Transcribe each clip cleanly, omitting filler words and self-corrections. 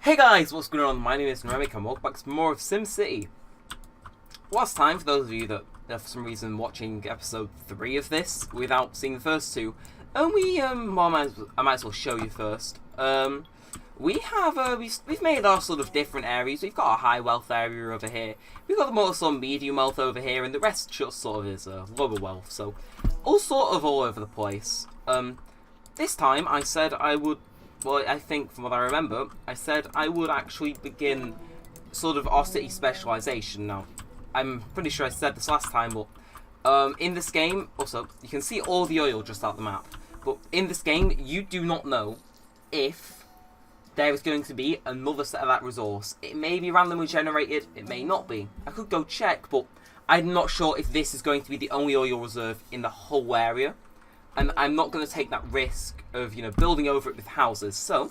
Hey guys, what's going on? My name is Neremik and welcome back to more of SimCity. Last time, for those of you that are for some reason watching episode 3 of this without seeing the first two, well, I might as well show you first. We've made our sort of different areas. We've got a high wealth area over here. We've got the more sort of medium wealth over here, and the rest just sort of is lower wealth. So, all over the place. This time I said I would. Well, I think from what I remember, I said I would actually begin sort of our city specialization. Now, I'm pretty sure I said this last time, but in this game, also, you can see all the oil just out the map. But in this game, you do not know if there is going to be another set of that resource. It may be randomly generated, it may not be. I could go check, but I'm not sure if this is going to be the only oil reserve in the whole area. And I'm not going to take that risk of, building over it with houses. So,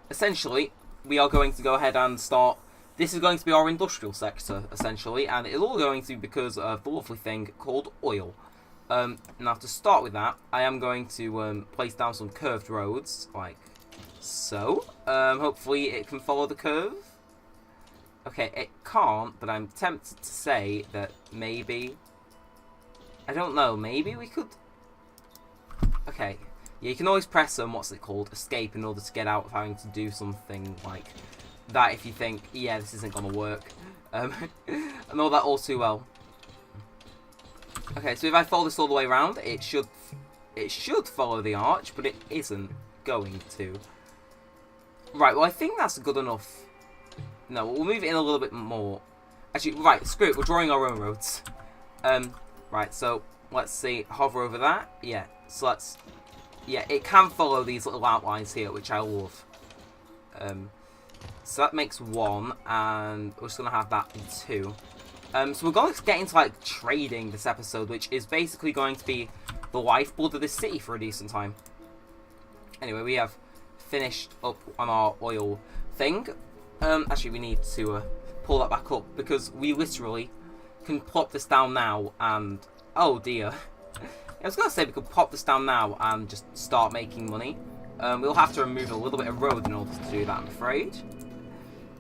essentially, we are going to go ahead and start. This is going to be our industrial sector, essentially, and it's all going to be because of the lovely thing called oil. Now, to start with that, I am going to place down some curved roads, like so. Hopefully, it can follow the curve. Okay, it can't, but I'm tempted to say that maybe. I don't know. Maybe we could. Okay, yeah, you can always press escape in order to get out of having to do something like that if you think, yeah, this isn't going to work. I know that all too well. Okay, so if I follow this all the way around, it should follow the arch, but it isn't going to. Right, well, I think that's good enough. No, we'll move it in a little bit more. Actually, right, screw it, we're drawing our own roads. Right, so let's see, hover over that. Yeah, so it can follow these little outlines here, which I love. So that makes 1, and we're just going to have that in 2. So we're going to get into, like, trading this episode, which is basically going to be the lifeblood of this city for a decent time. Anyway, we have finished up on our oil thing. Actually, we need to pull that back up, because we literally can plop this down now and oh dear. I was going to say we could pop this down now and just start making money. We'll have to remove a little bit of road in order to do that, I'm afraid.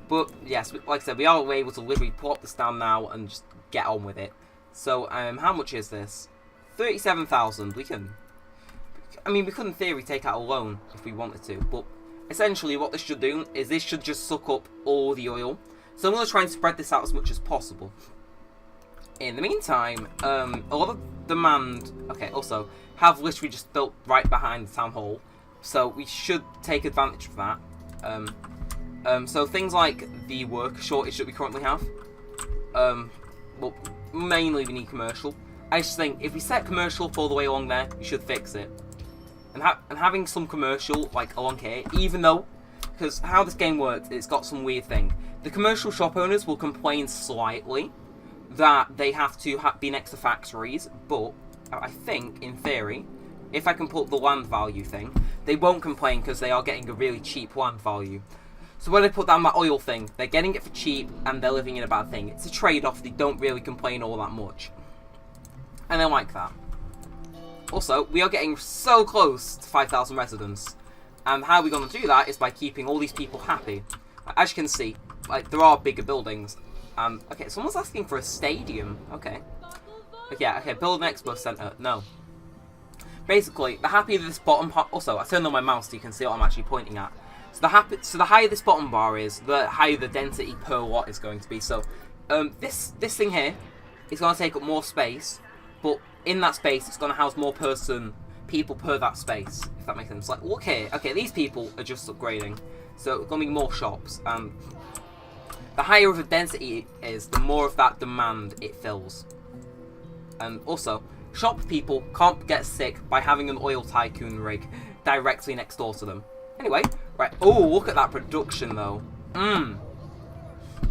But yes, like I said, we are able to literally plop this down now and just get on with it. So how much is this? 37,000. We can. I mean, we could in theory take out a loan if we wanted to, but essentially what this should do is this should just suck up all the oil. So I'm going to try and spread this out as much as possible. In the meantime, a lot of demand. Okay, also have literally just built right behind the town hall, so we should take advantage of that. So things like the worker shortage that we currently have. Well, mainly we need commercial. I just think if we set commercial up all the way along there, we should fix it. And having some commercial like along here, even though, because how this game works, it's got some weird thing. The commercial shop owners will complain slightly that they have to be next to factories, but I think, in theory, if I can put the land value thing, they won't complain because they are getting a really cheap land value. So when they put down that oil thing, they're getting it for cheap and they're living in a bad thing. It's a trade-off, they don't really complain all that much. And I like that. Also, we are getting so close to 5,000 residents. And how we're going to do that is by keeping all these people happy. As you can see, like, there are bigger buildings. Okay, someone's asking for a stadium. Okay. Yeah, okay, build an expo center. No. Basically, the happier this bottom part. Also, I turned on my mouse so you can see what I'm actually pointing at. So the higher this bottom bar is, the higher the density per watt is going to be. So, this thing here is going to take up more space, but in that space, it's going to house more people per that space. If that makes sense. Like, look here. Okay, these people are just upgrading, so it's going to be more shops. The higher of the density it is, the more of that demand it fills. And also, shop people can't get sick by having an oil tycoon rig directly next door to them. Anyway, right. Oh, look at that production, though.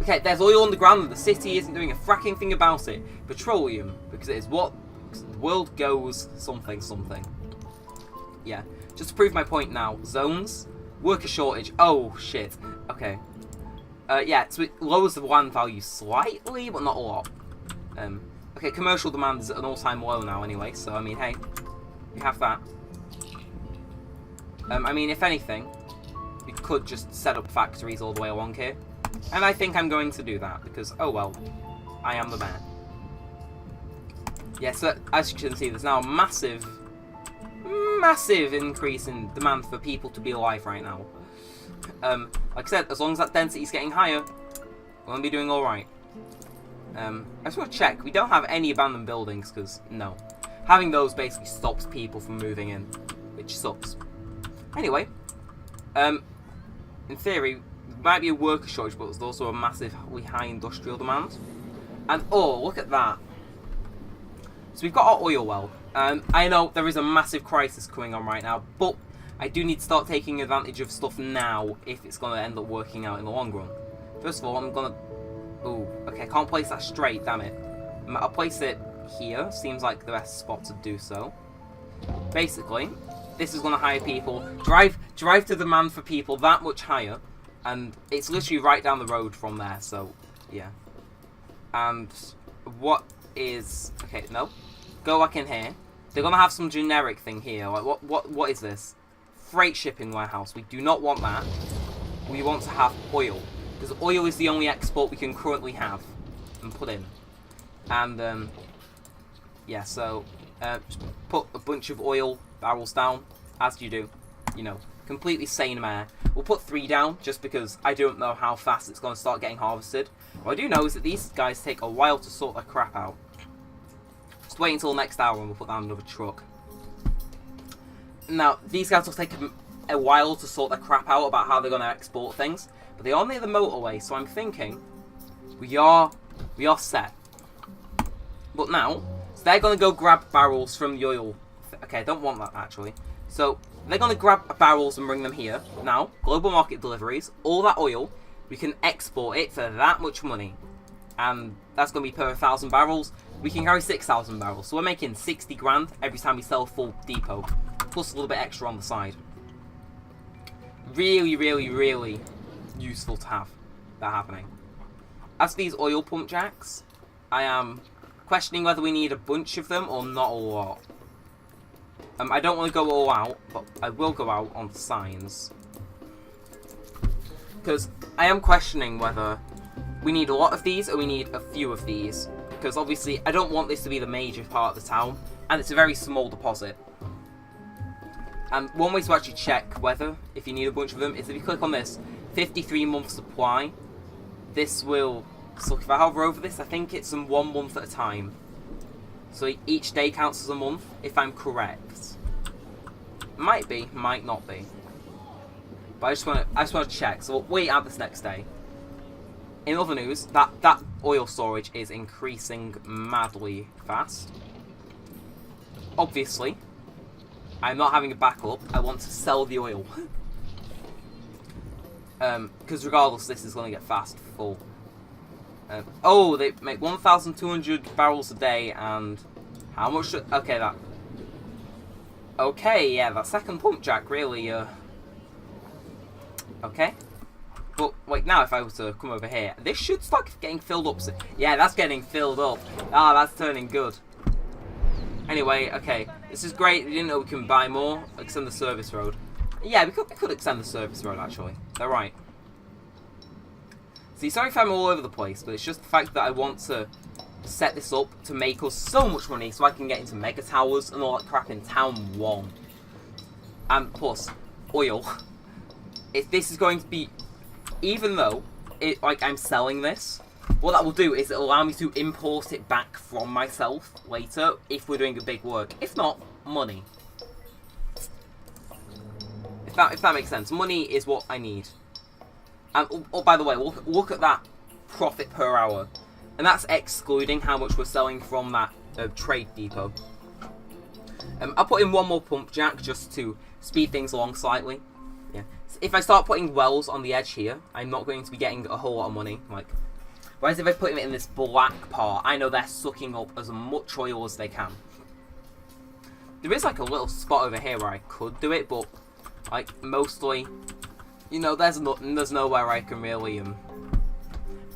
Okay, there's oil on the ground and the city isn't doing a fracking thing about it. Petroleum, because it is what the world goes something. Yeah, just to prove my point now. Zones, worker shortage. Oh, shit. Okay. Yeah, so it lowers the land value slightly, but not a lot. Okay, commercial demand is at an all-time low now anyway, so I mean, hey, we have that. I mean, if anything, we could just set up factories all the way along here. And I think I'm going to do that, because, oh well, I am the mayor. Yeah, so as you can see, there's now a massive increase in demand for people to be alive right now. Like I said, as long as that density is getting higher, we're going to be doing alright. I just want to check. We don't have any abandoned buildings, because, no. Having those basically stops people from moving in, which sucks. Anyway, in theory, there might be a worker shortage, but there's also a massively high industrial demand. And, oh, look at that. So we've got our oil well. I know there is a massive crisis going on right now, but I do need to start taking advantage of stuff now if it's going to end up working out in the long run. First of all, I'm going to... Ooh, okay, I can't place that straight, damn it. I'll place it here. Seems like the best spot to do so. Basically, this is going to hire people. Drive the demand for people that much higher. And it's literally right down the road from there, so, yeah. And what is... Okay, no. Go back in here. They're going to have some generic thing here. Like, what is this? Freight shipping warehouse. We do not want that. We want to have oil. Because oil is the only export we can currently have and put in. And, yeah, so, just put a bunch of oil barrels down, as you do. You know, completely sane mare. We'll put 3 down, just because I don't know how fast it's going to start getting harvested. What I do know is that these guys take a while to sort their crap out. Just wait until the next hour and we'll put down another truck. Now, these guys will take a while to sort their crap out about how they're going to export things. But they are near the motorway, so I'm thinking we are set. But now, so they're going to go grab barrels from the oil. Okay, I don't want that, actually. So, they're going to grab barrels and bring them here. Now, global market deliveries, all that oil, we can export it for that much money. And that's going to be per 1,000 barrels. We can carry 6,000 barrels. So we're making 60 grand every time we sell a full depot. Plus a little bit extra on the side. Really, really, really useful to have that happening. As for these oil pump jacks, I am questioning whether we need a bunch of them or not a lot. I don't want to go all out, but I will go out on signs. Because I am questioning whether we need a lot of these or we need a few of these. Because obviously I don't want this to be the major part of the town, and it's a very small deposit. And one way to actually check whether, if you need a bunch of them, is if you click on this, 53-month supply. This will, so if I hover over this, I think it's 1 month at a time. So each day counts as a month, if I'm correct. Might be, might not be. But I just want to check, so we'll wait out this next day. In other news, that oil storage is increasing madly fast. Obviously, I'm not having a backup. I want to sell the oil. Because regardless, this is going to get fast full. Oh, they make 1,200 barrels a day, and how much? Okay, that. Okay, yeah, that second pump jack really. Okay. But wait, now if I was to come over here, this should start getting filled up. Yeah, that's getting filled up. Ah, that's turning good. Anyway, okay, this is great. We didn't know we can buy more. Extend the service road. Yeah, we could extend the service road, actually. They're right. See, sorry if I'm all over the place, but it's just the fact that I want to set this up to make us so much money so I can get into mega towers and all that crap in Town 1. And plus, oil. If this is going to be... Even though, I'm selling this, what that will do is it'll allow me to import it back from myself later if we're doing a big work. If not, money. If that makes sense. Money is what I need. And, oh, by the way, look at that profit per hour. And that's excluding how much we're selling from that trade depot. I'll put in 1 more pump jack just to speed things along slightly. Yeah. So if I start putting wells on the edge here, I'm not going to be getting a whole lot of money. Whereas if I put them in this black part, I know they're sucking up as much oil as they can. There is a little spot over here where I could do it, but mostly, you know, there's nowhere I can really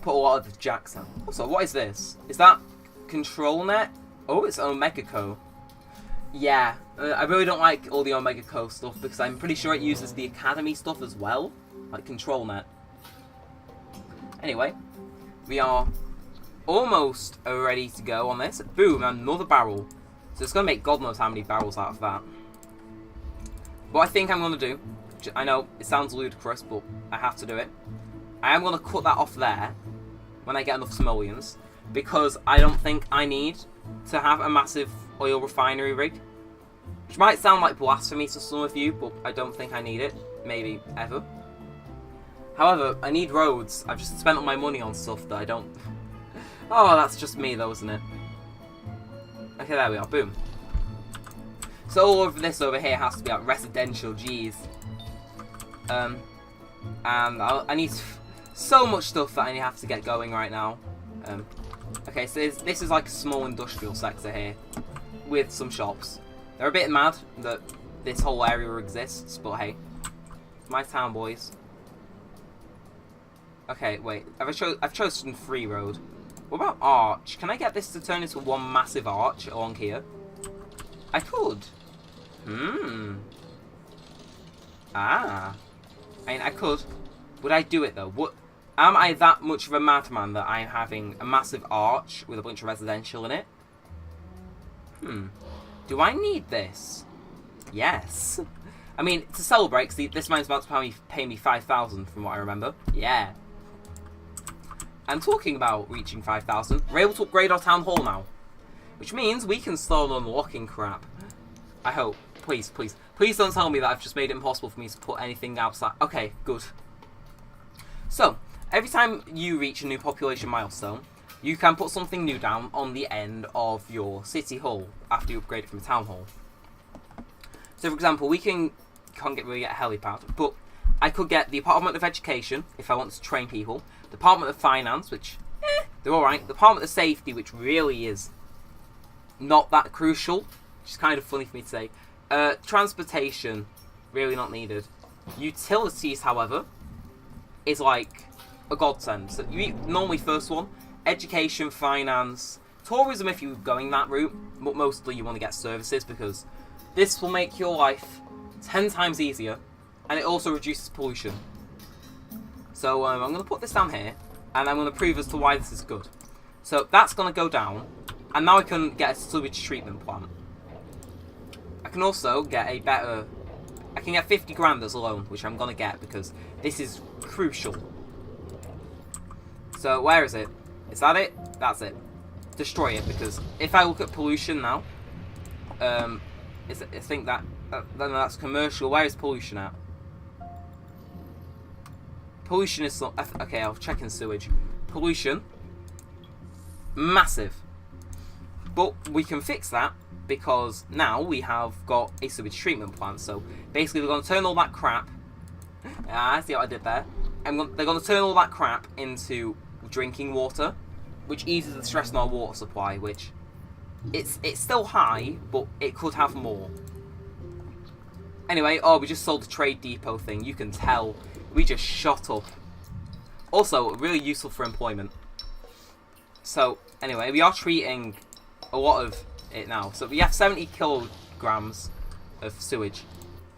put a lot of the jacks on. Also, what is this? Is that control net? Oh, it's Omega Co. Yeah, I really don't like all the Omega Co stuff because I'm pretty sure it uses the Academy stuff as well, like ControlNet. Anyway, we are almost ready to go on this. Boom, another barrel. So it's going to make God knows how many barrels out of that. What I think I'm going to do, I know it sounds ludicrous, but I have to do it. I am going to cut that off there when I get enough simoleons, because I don't think I need to have a massive oil refinery rig. Which might sound like blasphemy to some of you, but I don't think I need it. Maybe ever. However, I need roads. I've just spent all my money on stuff that I don't... Oh, that's just me though, isn't it? Okay, there we are. Boom. So all of this over here has to be like residential, jeez. And I need so much stuff that I have to get going right now. Okay, so this is like a small industrial sector here with some shops. They're a bit mad that this whole area exists, but hey, my town, boys. Okay, wait. I've chosen free road. What about arch? Can I get this to turn into one massive arch along here? I could. Ah. I mean, I could. Would I do it though? Am I that much of a madman that I'm having a massive arch with a bunch of residential in it? Do I need this? Yes. I mean, to celebrate, because this man's about to pay me 5,000 from what I remember. Yeah. And talking about reaching 5,000, we're able to upgrade our town hall now. Which means we can start unlocking crap. I hope. Please, please. Please don't tell me that I've just made it impossible for me to put anything outside. Okay, good. So, every time you reach a new population milestone, you can put something new down on the end of your city hall after you upgrade it from a town hall. So, for example, we can't really get a helipad, but I could get the Department of Education, if I want to train people, Department of Finance, which, they're alright, Department of Safety, which really is not that crucial, which is kind of funny for me to say, Transportation, really not needed. Utilities, however, is like a godsend. So you normally first one, Education, Finance, Tourism if you're going that route, but mostly you want to get services because this will make your life 10 times easier, and it also reduces pollution. So I'm going to put this down here, and I'm going to prove as to why this is good. So that's going to go down, and now I can get a sewage treatment plant. I can also get a better... I can get 50 grand as a loan, which I'm going to get because this is crucial. So where is it? Is that it? That's it. Destroy it, because if I look at pollution now, I think that's commercial. Where is pollution at? Pollution is... Okay, I'll check in sewage. Pollution. Massive. But we can fix that because now we have got a sewage treatment plant. So basically, we're going to turn all that crap... I see what I did there. They're going to turn all that crap into drinking water, which eases the stress on our water supply, which... It's still high, but it could have more. Anyway, we just sold the trade depot thing. You can tell. We just shot up. Also, really useful for employment. So, anyway, we are treating a lot of it now. So we have 70 kilograms of sewage.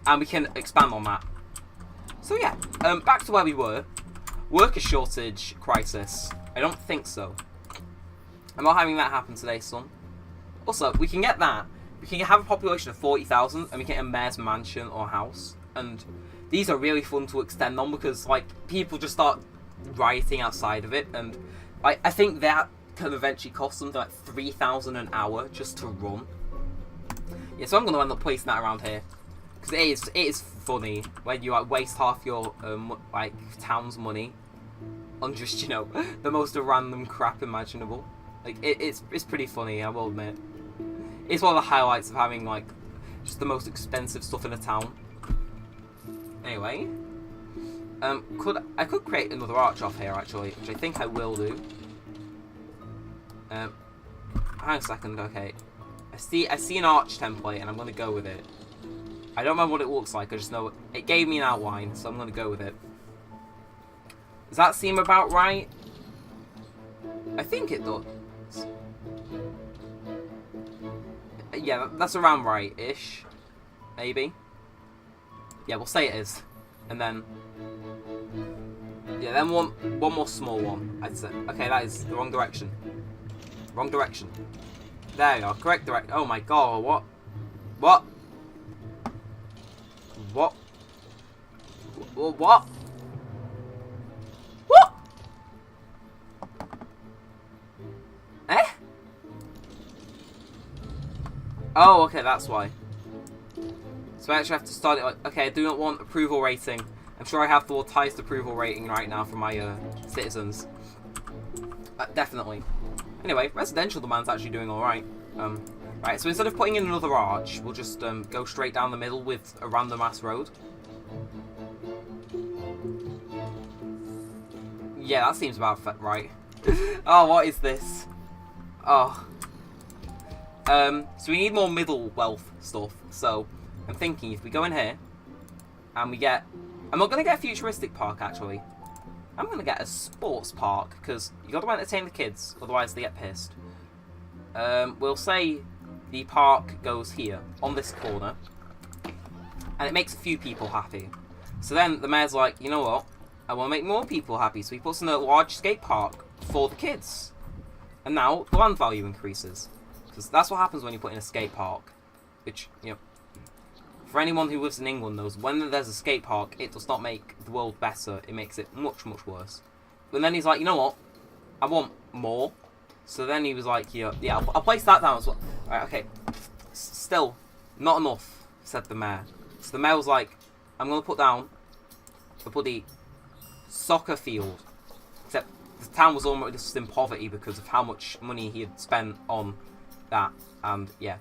And we can expand on that. So yeah, back to where we were. Worker shortage crisis. I don't think so. I'm not having that happen today, son. Also, we can get that. We can have a population of 40,000 and we can get a mayor's mansion or house. And these are really fun to extend on because, like, people just start rioting outside of it. And I think that can eventually cost something like 3,000 an hour just to run. Yeah, so I'm going to end up placing that around here. Because it is funny when you like waste half your like town's money on just, you know, the most random crap imaginable. Like it's pretty funny, I will admit. It's one of the highlights of having like just the most expensive stuff in a town. Anyway, I could create another arch off here actually, which I think I will do. Hang on a second, okay. I see an arch template and I'm gonna go with it. I don't remember what it looks like, I just know it gave me an outline, so I'm gonna go with it. Does that seem about right? I think it does. Yeah, that's around right-ish. Maybe. Yeah, we'll say it is. And then... yeah, then one more small one, I'd say. Okay, that is the wrong direction. Wrong direction. There you are. Correct direction. Oh my god, what? What? What? What? What? Eh? Oh, okay, that's why. So I actually have to start it like, okay, I do not want approval rating. I'm sure I have the highest approval rating right now from my citizens. Definitely. Anyway, residential demand's actually doing alright. Right, so instead of putting in another arch, we'll just go straight down the middle with a random ass road. Yeah, that seems about right. Oh, what is this? Oh. So we need more middle wealth stuff. So I'm thinking if we go in here and we get... I'm not going to get a futuristic park, actually. I'm going to get a sports park, because you got to entertain the kids, otherwise they get pissed. We'll say the park goes here, on this corner, and it makes a few people happy. So then the mayor's like, you know what, I want to make more people happy, so he puts in a large skate park for the kids. And now the land value increases, because that's what happens when you put in a skate park, which, you know, for anyone who lives in England knows, when there's a skate park, it does not make the world better, it makes it much, much worse. But then he's like, you know what, I want more. So then he was like, yeah, I'll place that down as well. Right, okay, still, not enough, said the mayor. So the mayor was like, I'm going to put down a bloody soccer field. Except the town was almost in poverty because of how much money he had spent on that, and yeah.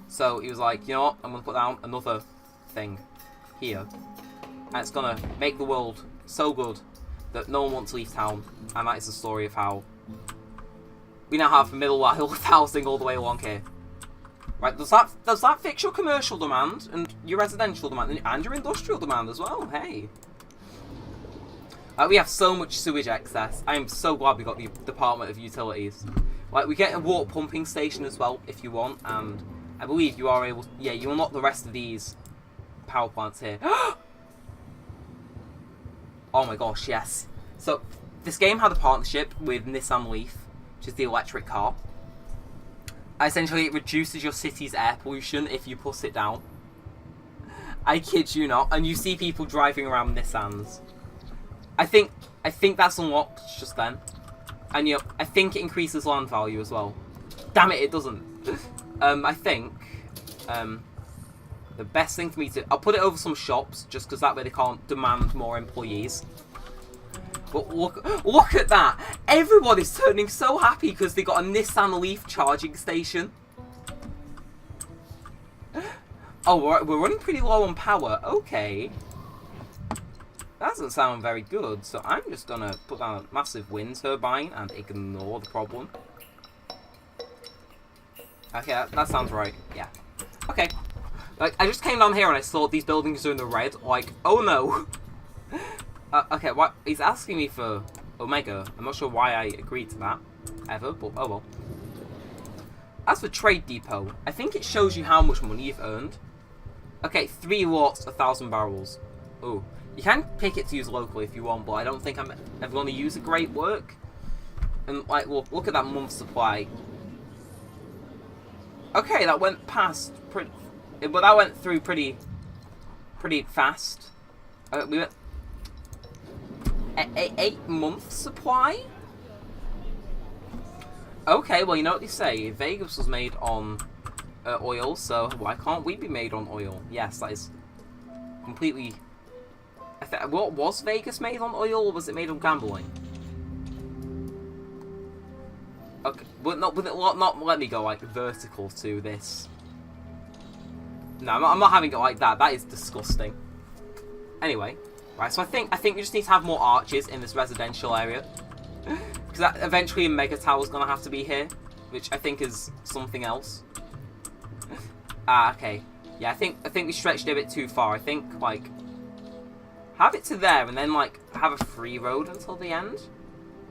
So he was like, you know what, I'm going to put down another thing here. And it's going to make the world so good that no one wants to leave town. And that is the story of how we now have middle wealth housing all the way along here. Right, does that fix your commercial demand and your residential demand and your industrial demand as well? Hey. We have so much sewage excess. I am so glad we got the Department of Utilities. Like, we get a water pumping station as well if you want, and I believe you are able... yeah, you unlock the rest of these power plants here. Oh my gosh, yes. So, this game had a partnership with Nissan Leaf, which is the electric car. Essentially, it reduces your city's air pollution if you put it down. I kid you not. And you see people driving around Nissans. I think that's unlocked just then. And you know, I think it increases land value as well. Damn it, it doesn't. I think the best thing for me to... I'll put it over some shops, just because that way they can't demand more employees. But look at that! Everybody's turning so happy because they got a Nissan Leaf charging station. Oh, we're running pretty low on power. Okay. That doesn't sound very good, so I'm just gonna put down a massive wind turbine and ignore the problem. Okay, that sounds right. Yeah. Okay. Like, I just came down here and I saw these buildings are in the red. Like, oh no. Okay, what? He's asking me for Omega. I'm not sure why I agreed to that, ever, but oh well. As for Trade Depot, I think it shows you how much money you've earned. Okay, 3 lots, 1,000 barrels. Ooh. You can pick it to use locally if you want, but I don't think I'm ever going to use a great work. And, like, look at that month's supply. Okay, that went past pretty... but that went through pretty fast. We went... 8 months supply? Okay, well, you know what they say. Vegas was made on oil, so why can't we be made on oil? Yes, that is completely... what, was Vegas made on oil, or was it made on gambling? Okay, but not let me go, like, vertical to this. No, I'm not having it like that. That is disgusting. Anyway, right, so I think we just need to have more arches in this residential area. Because eventually a mega tower's gonna have to be here, which I think is something else. Okay. Yeah, I think we stretched it a bit too far. I think, like, have it to there and then, like, have a free road until the end.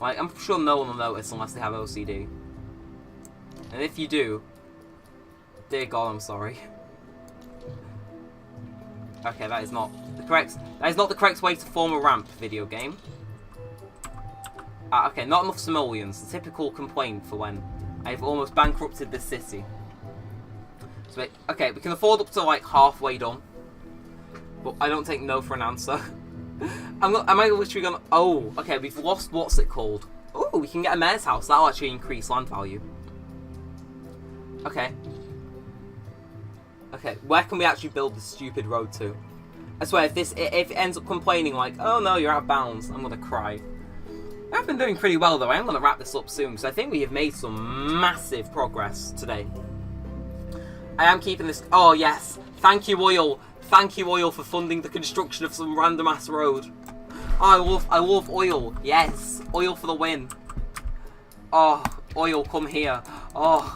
Like, I'm sure no one will notice unless they have OCD. And if you do, Dear God, I'm sorry. Okay, that is not the correct way to form a ramp, video game. Okay, not enough simoleons. The typical complaint for when I've almost bankrupted this city. So, okay, we can afford up to like halfway done. But I don't take no for an answer. Am I literally gonna... Oh, okay, we've lost... What's it called? Oh, we can get a mayor's house. That'll actually increase land value. Okay. Okay, where can we actually build this stupid road to? I swear, if it ends up complaining like, oh no, you're out of bounds, I'm gonna cry. I've been doing pretty well though. I am gonna wrap this up soon, because I think we have made some massive progress today. I am keeping this... Oh, yes. Thank you, Oil. Thank you, Oil, for funding the construction of some random-ass road. Oh, I love Oil. Yes. Oil for the win. Oh, Oil, come here. Oh,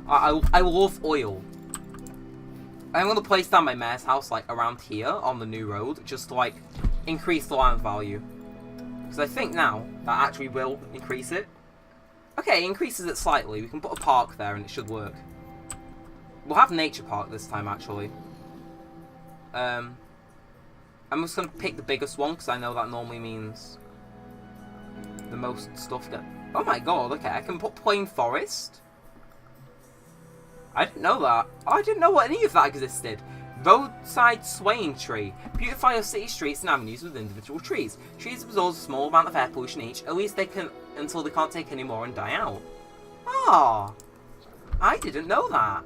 I love Oil. I'm going to place down my mayor's house, like, around here on the new road, just to, like, increase the land value. Because I think now that actually will increase it. Okay, it increases it slightly. We can put a park there and it should work. We'll have nature park this time, actually. I'm just going to pick the biggest one, because I know that normally means the most stuff get... Oh my god, okay, I can put plain forest. I didn't know that. I didn't know any of that existed. Roadside swaying tree. Beautify your city streets and avenues with individual trees. Trees absorb a small amount of air pollution each, at least they can, until they can't take any more and die out. Ah, I didn't know that.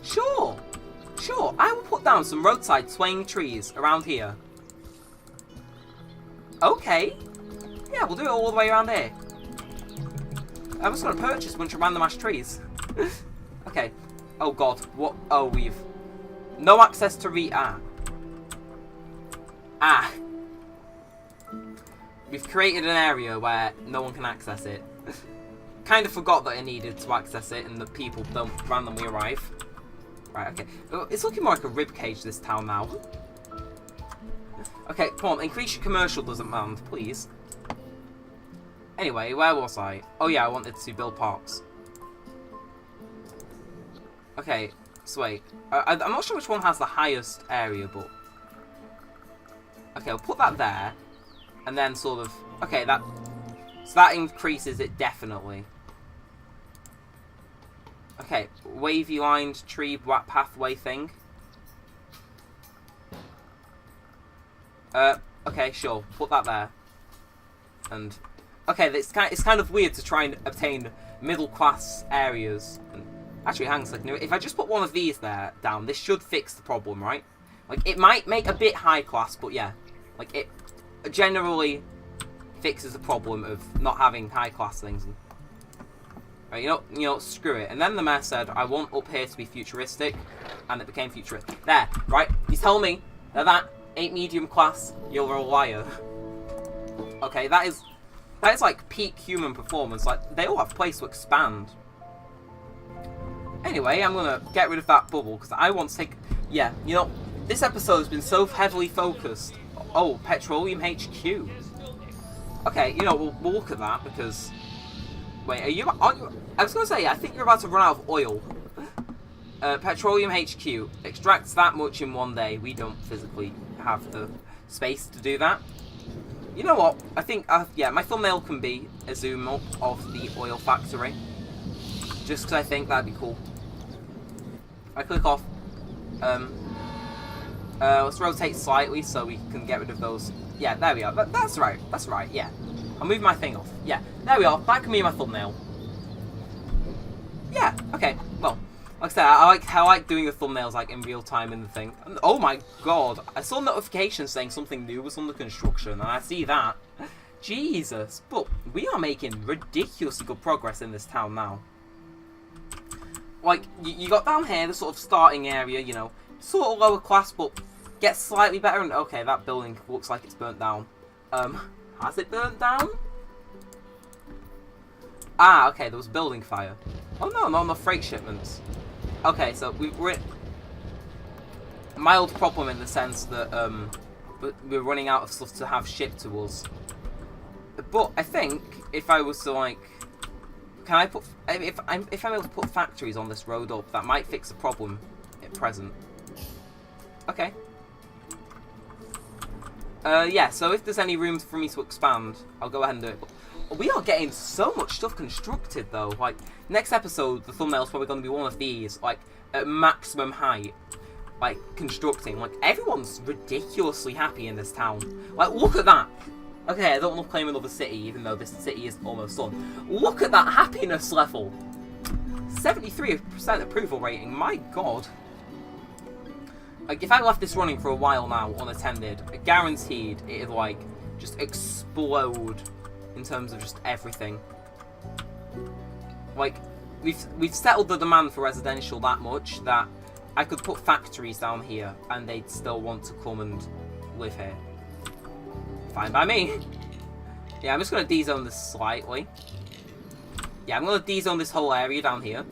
Sure, I will put down some roadside swaying trees around here. Okay. Yeah, we'll do it all the way around here. I'm just going to purchase a bunch of random ash trees. Okay. Oh god. What? Oh, we've... No access to We've created an area where no one can access it. Kind of forgot that I needed to access it and that people don't randomly arrive. Right, okay. It's looking more like a ribcage, this town now. Okay, come on. Increase your commercial doesn't land, please. Anyway, where was I? Oh yeah, I wanted to build parks. Okay, so wait. I'm not sure which one has the highest area, but... Okay, I'll put that there. And then sort of... Okay, that... So that increases it definitely. Okay, wavy lined tree pathway thing. Okay, sure. Put that there. And... Okay, it's kind of weird to try and obtain middle class areas. And actually, hang on a second. If I just put one of these there down, this should fix the problem, right? Like, it might make a bit high class, but yeah. Like, it generally fixes the problem of not having high class things. And, right, you know, screw it. And then the mayor said, I want up here to be futuristic. And it became futuristic. There, right? You tell me that ain't medium class, you're a liar. Okay, that is like peak human performance. Like, they all have place to expand. Anyway, I'm gonna get rid of that bubble because I want to take... Yeah, you know, this episode has been so heavily focused. Oh, Petroleum HQ. Okay, you know, we'll look at that because... Wait, are you... I was gonna say, I think you're about to run out of oil. Petroleum HQ. Extracts that much in one day. We don't physically have the space to do that. You know what? I think, yeah, my thumbnail can be a zoom up of the oil factory. Just because I think that'd be cool. I click off. Let's rotate slightly so we can get rid of those. Yeah, there we are. That's right. That's right, yeah. I'll move my thing off. Yeah, there we are. That can be my thumbnail. Yeah, okay. Well, like I said, I like doing the thumbnails like in real time in the thing. And, oh my god, I saw a notification saying something new was under construction, and I see that. Jesus, but we are making ridiculously good progress in this town now. Like, you got down here the sort of starting area, you know, sort of lower class, but gets slightly better. And okay, that building looks like it's burnt down. Has it burnt down? Ah, okay, there was a building fire. Oh no, not enough freight shipments. Okay, so we're in a mild problem in the sense that we're running out of stuff to have shipped to us. But I think if I was to like Can I put... If I'm able to put factories on this road up, that might fix the problem at present. Okay. Yeah, so if there's any room for me to expand, I'll go ahead and do it. But we are getting so much stuff constructed, though. Like, next episode, the thumbnail's probably going to be one of these, like, at maximum height. Like, constructing. Like, everyone's ridiculously happy in this town. Like, look at that. Okay, I don't want to claim another city, even though this city is almost done. Look at that happiness level. 73% approval rating, my god. Like, if I left this running for a while now, unattended, guaranteed it'd, like, just explode in terms of just everything. Like, we've settled the demand for residential that much that I could put factories down here and they'd still want to come and live here. Fine by me. Yeah, I'm just going to D-zone this slightly. Yeah, I'm going to D-zone this whole area down here.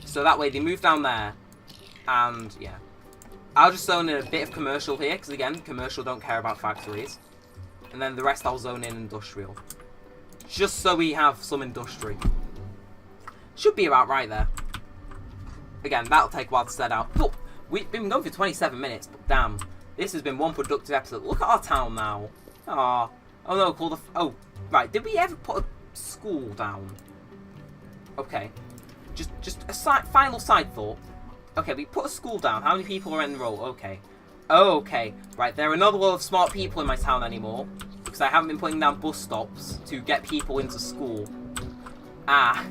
So that way they move down there. And, yeah. I'll just zone in a bit of commercial here, because again, commercial don't care about factories. And then the rest I'll zone in industrial. Just so we have some industry. Should be about right there. Again, that'll take a while to set out. But we've been going for 27 minutes, but damn. This has been one productive episode. Look at our town now. Ah, oh no, call the... Oh, right. Did we ever put a school down? Okay. Just a final side thought. Okay, we put a school down. How many people are enrolled? Okay. Okay. Right, there are not a lot of smart people in my town anymore. Because I haven't been putting down bus stops to get people into school. Ah.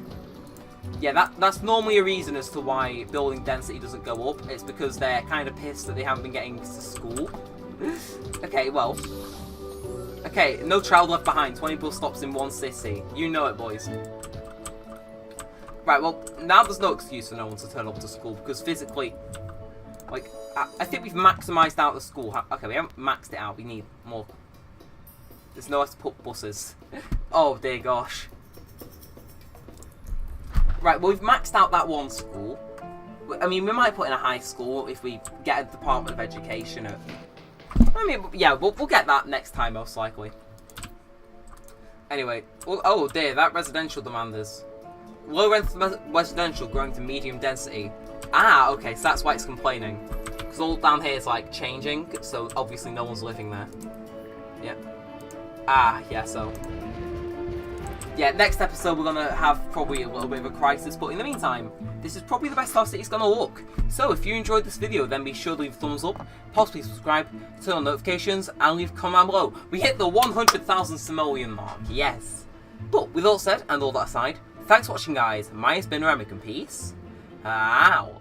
Yeah, that's normally a reason as to why building density doesn't go up. It's because they're kind of pissed that they haven't been getting to school. Okay, well... Okay, no child left behind. 20 bus stops in one city. You know it, boys. Right, well, now there's no excuse for no one to turn up to school, because physically, like, I think we've maximised out the school. Okay, we haven't maxed it out. We need more. There's nowhere to put buses. Oh, dear gosh. Right, well, we've maxed out that one school. I mean, we might put in a high school if we get a Department of Education. I mean, yeah, we'll get that next time, most likely. Anyway, well, oh dear, that residential demand is... Low residential growing to medium density. Ah, okay, so that's why it's complaining. Because all down here is, like, changing, so obviously no one's living there. Yep. Ah, yeah, so... Yeah, next episode we're going to have probably a little bit of a crisis, but in the meantime, this is probably the best how City's going to look. So if you enjoyed this video, then be sure to leave a thumbs up, possibly subscribe, turn on notifications, and leave a comment below. We hit the 100,000 simoleon mark, yes. But with all said, and all that aside, thanks for watching, guys. My name's been Neremik, and peace out.